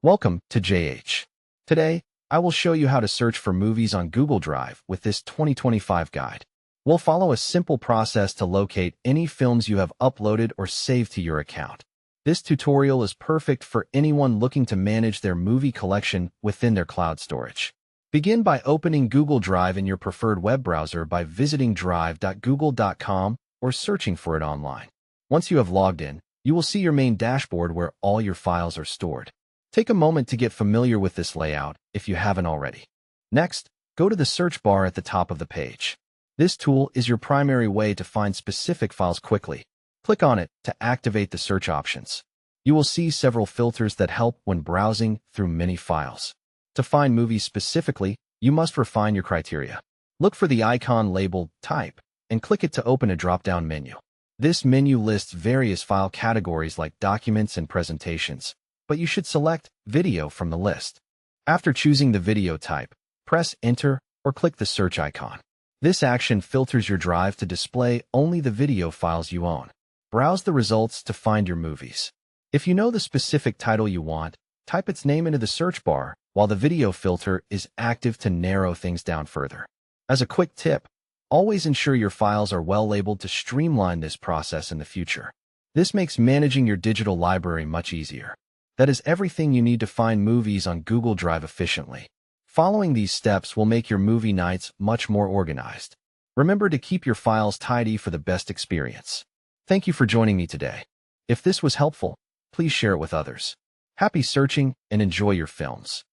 Welcome to JH. Today, I will show you how to search for movies on Google Drive with this 2025 guide. We'll follow a simple process to locate any films you have uploaded or saved to your account. This tutorial is perfect for anyone looking to manage their movie collection within their cloud storage. Begin by opening Google Drive in your preferred web browser by visiting drive.google.com or searching for it online. Once you have logged in, you will see your main dashboard where all your files are stored. Take a moment to get familiar with this layout if you haven't already. Next, go to the search bar at the top of the page. This tool is your primary way to find specific files quickly. Click on it to activate the search options. You will see several filters that help when browsing through many files. To find movies specifically, you must refine your criteria. Look for the icon labeled Type and click it to open a drop-down menu. This menu lists various file categories like documents and presentations, but you should select Video from the list. After choosing the video type, press Enter or click the search icon. This action filters your drive to display only the video files you own. Browse the results to find your movies. If you know the specific title you want, type its name into the search bar, while the video filter is active to narrow things down further. As a quick tip, always ensure your files are well labeled to streamline this process in the future. This makes managing your digital library much easier. That is everything you need to find movies on Google Drive efficiently. Following these steps will make your movie nights much more organized. Remember to keep your files tidy for the best experience. Thank you for joining me today. If this was helpful, please share it with others. Happy searching and enjoy your films.